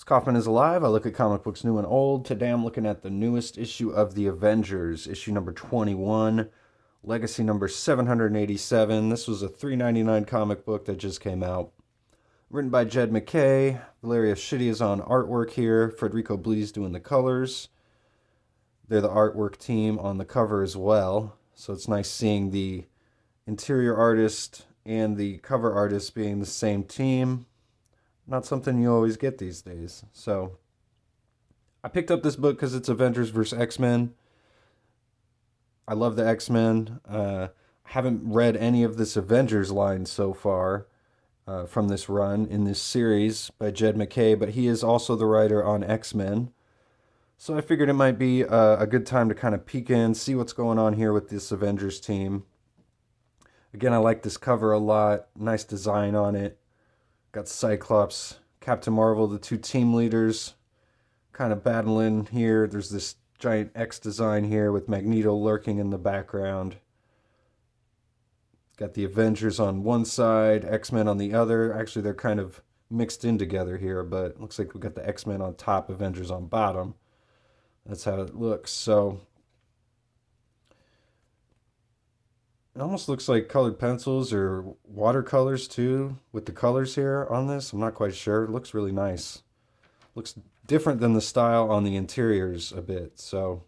Kaufman is alive. I look at comic books new and old. Today I'm looking at the newest issue of the Avengers, issue number 21, legacy number 787. This was a $3.99 comic book that just came out. Written by Jed MacKay. Valeria Shitty is on artwork here. Federico Blees doing the colors. They're the artwork team on the cover as well. So it's nice seeing the interior artist and the cover artist being the same team. Not something you always get these days. So I picked up this book because it's Avengers vs. X-Men. I love the X-Men. I haven't read any of this Avengers line so far from this run in this series by Jed MacKay, but he is also the writer on X-Men. So I figured it might be a good time to kind of peek in, see what's going on here with this Avengers team. Again, I like this cover a lot. Nice design on it. Got Cyclops, Captain Marvel, the two team leaders, kind of battling here. There's this giant X design here with Magneto lurking in the background. Got the Avengers on one side, X-Men on the other. Actually, they're kind of mixed in together here, but it looks like we got the X-Men on top, Avengers on bottom. That's how it looks. So it almost looks like colored pencils or watercolors too with the colors here on this. I'm not quite sure. It looks really nice. Looks different than the style on the interiors a bit. So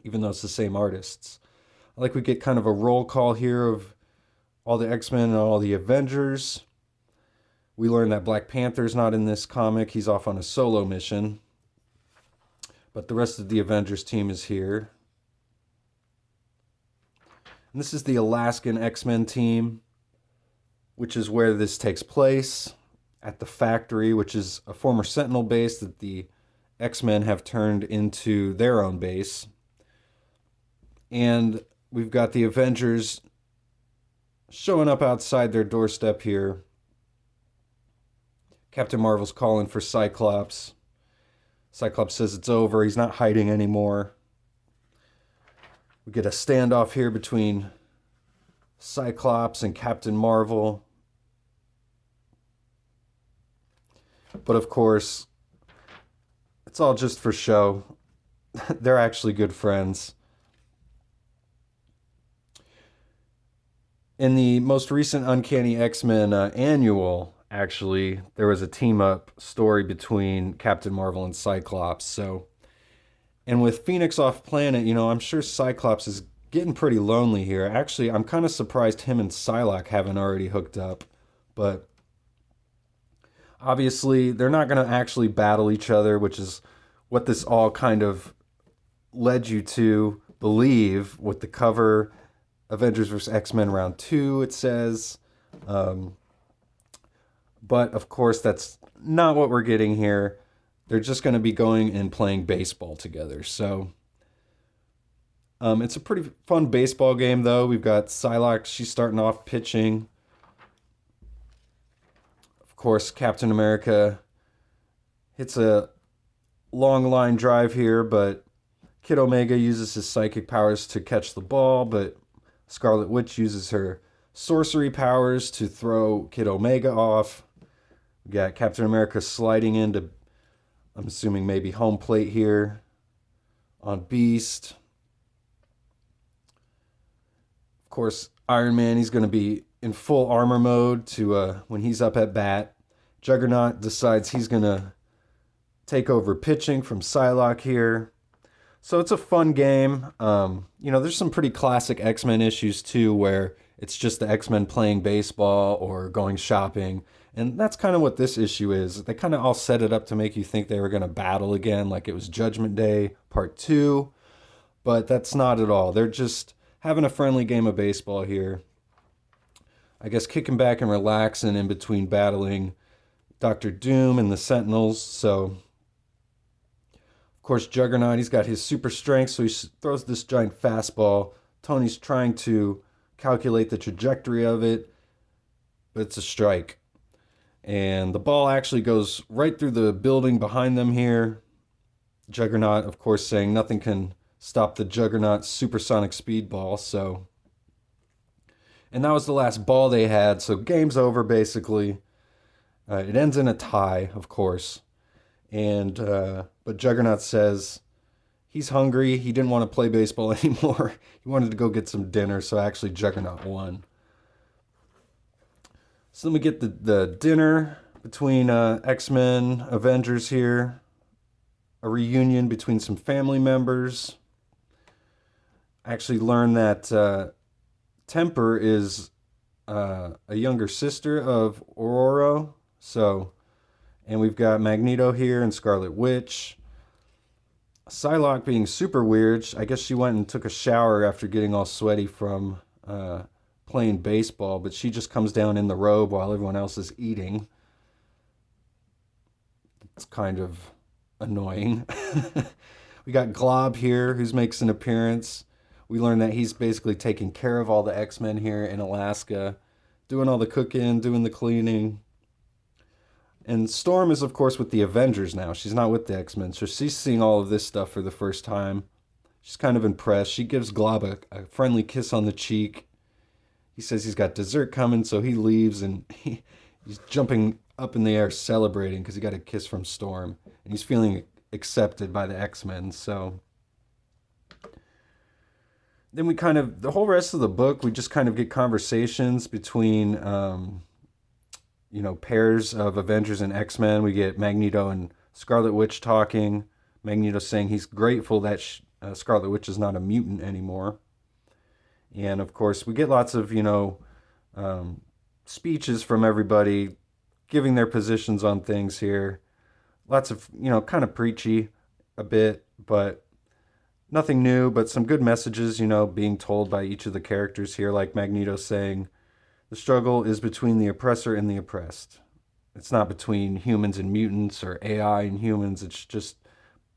even though it's the same artists. I like we get kind of a roll call here of all the X-Men and all the Avengers. We learn that Black Panther's not in this comic. He's off on a solo mission. But the rest of the Avengers team is here. And this is the Alaskan X-Men team, which is where this takes place, at the factory, which is a former Sentinel base that the X-Men have turned into their own base. And we've got the Avengers showing up outside their doorstep here. Captain Marvel's calling for Cyclops. Cyclops says it's over. He's not hiding anymore. We get a standoff here between Cyclops and Captain Marvel. But of course, it's all just for show. They're actually good friends. In the most recent Uncanny X-Men annual, actually, there was a team-up story between Captain Marvel and Cyclops. And with Phoenix off planet, I'm sure Cyclops is getting pretty lonely here. Actually, I'm kind of surprised him and Psylocke haven't already hooked up. But obviously, they're not going to actually battle each other, which is what this all kind of led you to believe with the cover. Avengers vs. X-Men Round 2, it says. But, of course, that's not what we're getting here. They're just going to be going and playing baseball together. So it's a pretty fun baseball game, though. We've got Psylocke. She's starting off pitching. Of course, Captain America hits a long line drive here, but Kid Omega uses his psychic powers to catch the ball, but Scarlet Witch uses her sorcery powers to throw Kid Omega off. We got Captain America sliding into, I'm assuming maybe home plate here on Beast. Of course, Iron Man, he's going to be in full armor mode to when he's up at bat. Juggernaut decides he's going to take over pitching from Psylocke here. So it's a fun game. There's some pretty classic X-Men issues too where it's just the X-Men playing baseball or going shopping. And that's kind of what this issue is. They kind of all set it up to make you think they were going to battle again, like it was Judgment Day Part 2. But that's not at all. They're just having a friendly game of baseball here. I guess kicking back and relaxing in between battling Doctor Doom and the Sentinels. So, of course, Juggernaut, he's got his super strength, so he throws this giant fastball. Tony's trying to calculate the trajectory of it, but it's a strike. And the ball actually goes right through the building behind them here. Juggernaut, of course, saying nothing can stop the Juggernaut supersonic speedball. And that was the last ball they had. So game's over, basically. It ends in a tie, of course. And but Juggernaut says he's hungry. He didn't want to play baseball anymore. He wanted to go get some dinner. So actually, Juggernaut won. So then we get the dinner between X-Men, Avengers here. A reunion between some family members. I actually learned that Temper is a younger sister of Aurora. So, and we've got Magneto here and Scarlet Witch. Psylocke being super weird. I guess she went and took a shower after getting all sweaty from playing baseball, but she just comes down in the robe while everyone else is eating. It's kind of annoying. We got Glob here, who makes an appearance. We learn that he's basically taking care of all the X-Men here in Alaska, doing all the cooking, doing the cleaning. And Storm is, of course, with the Avengers now. She's not with the X-Men, so she's seeing all of this stuff for the first time. She's kind of impressed. She gives Glob a friendly kiss on the cheek. He says he's got dessert coming, so he leaves, and he's jumping up in the air celebrating because he got a kiss from Storm. And he's feeling accepted by the X-Men, so... Then we kind of, the whole rest of the book, we just kind of get conversations between, pairs of Avengers and X-Men. We get Magneto and Scarlet Witch talking. Magneto saying he's grateful that Scarlet Witch is not a mutant anymore. And of course, we get lots of, speeches from everybody, giving their positions on things here. Lots of, kind of preachy a bit, but nothing new, but some good messages, being told by each of the characters here, like Magneto saying, the struggle is between the oppressor and the oppressed. It's not between humans and mutants or AI and humans. It's just,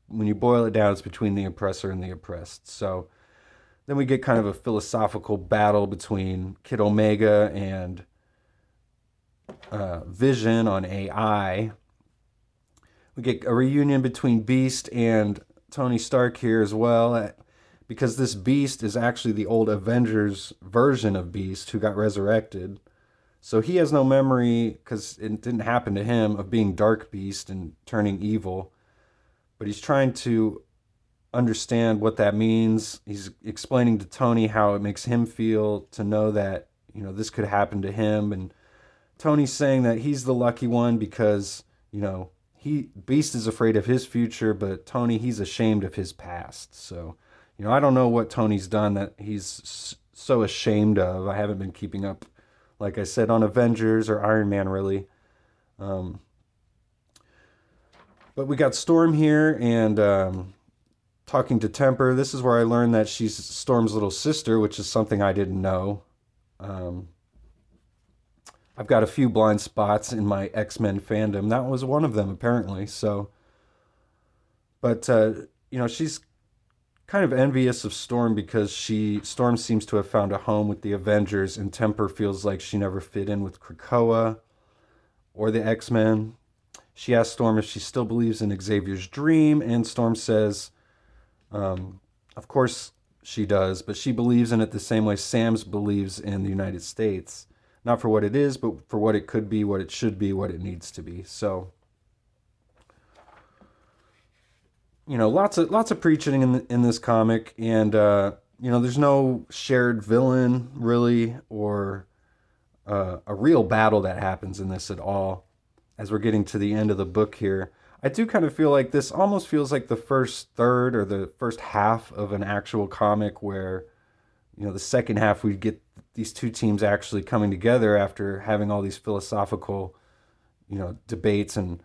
when you boil it down, it's between the oppressor and the oppressed. So then we get kind of a philosophical battle between Kid Omega and Vision on AI. We get a reunion between Beast and Tony Stark here as well, because this Beast is actually the old Avengers version of Beast who got resurrected. So he has no memory, because it didn't happen to him, of being Dark Beast and turning evil. But he's trying to understand what that means. He's explaining to Tony how it makes him feel to know that, this could happen to him. And Tony's saying that he's the lucky one because, Beast is afraid of his future, but Tony, he's ashamed of his past. So, I don't know what Tony's done that he's so ashamed of. I haven't been keeping up, like I said, on Avengers or Iron Man, really. But we got Storm here and talking to Temper. This is where I learned that she's Storm's little sister, which is something I didn't know. I've got a few blind spots in my X-Men fandom. That was one of them, apparently. So, but she's kind of envious of Storm because Storm seems to have found a home with the Avengers, and Temper feels like she never fit in with Krakoa or the X-Men. She asks Storm if she still believes in Xavier's dream, and Storm says, of course she does, but she believes in it the same way Sam's believes in the United States. Not for what it is, but for what it could be, what it should be, what it needs to be. So, lots of preaching in this comic, and there's no shared villain really, or a real battle that happens in this at all. As we're getting to the end of the book here, I do kind of feel like this almost feels like the first third or the first half of an actual comic, where the second half we get these two teams actually coming together after having all these philosophical, debates and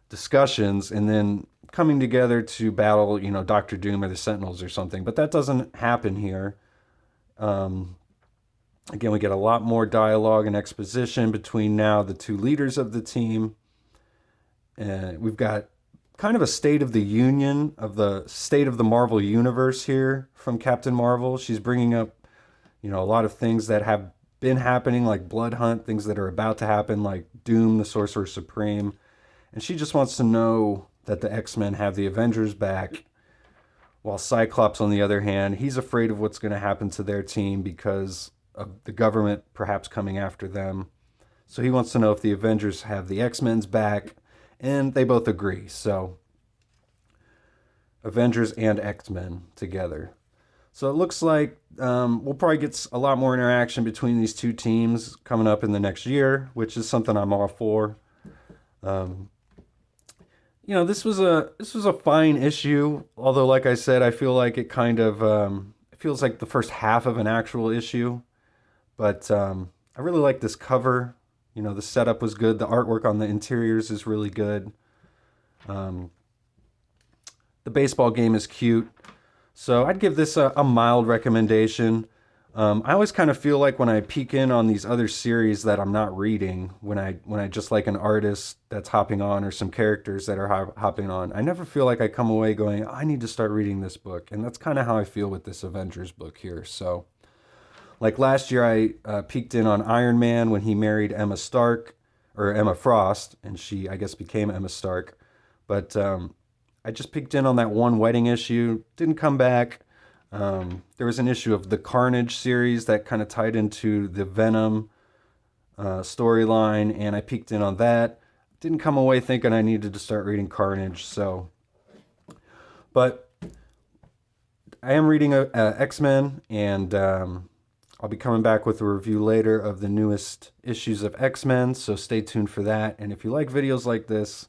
discussions, and then coming together to battle, Doctor Doom or the Sentinels or something. But that doesn't happen here. Again, we get a lot more dialogue and exposition between now the two leaders of the team. And we've got kind of a state of the union of the state of the Marvel universe here from Captain Marvel. She's bringing up, a lot of things that have been happening, like Blood Hunt, things that are about to happen, like Doom, the Sorcerer Supreme. And she just wants to know that the X-Men have the Avengers back, while Cyclops, on the other hand, he's afraid of what's going to happen to their team because of the government perhaps coming after them. So he wants to know if the Avengers have the X-Men's back. and they both agree. So Avengers and X-Men together. So it looks like we'll probably get a lot more interaction between these two teams coming up in the next year, which is something I'm all for. Um, this was a fine issue. Although, like I said, I feel like it kind of it feels like the first half of an actual issue. But I really like this cover. The setup was good. The artwork on the interiors is really good. Um, the baseball game is cute. So I'd give this a mild recommendation. I always kind of feel like when I peek in on these other series that I'm not reading, when I just like an artist that's hopping on or some characters that are hopping on, I never feel like I come away going, I need to start reading this book. And that's kind of how I feel with this Avengers book here. So, like last year, I peeked in on Iron Man when he married Emma Stark, or Emma Frost, and she, I guess, became Emma Stark. But I just peeked in on that one wedding issue, didn't come back. There was an issue of the Carnage series that kind of tied into the Venom storyline, and I peeked in on that. Didn't come away thinking I needed to start reading Carnage, so. But I am reading X-Men, and I'll be coming back with a review later of the newest issues of X-Men, so stay tuned for that. And if you like videos like this,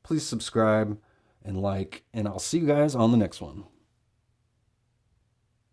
please subscribe and like, and I'll see you guys on the next one.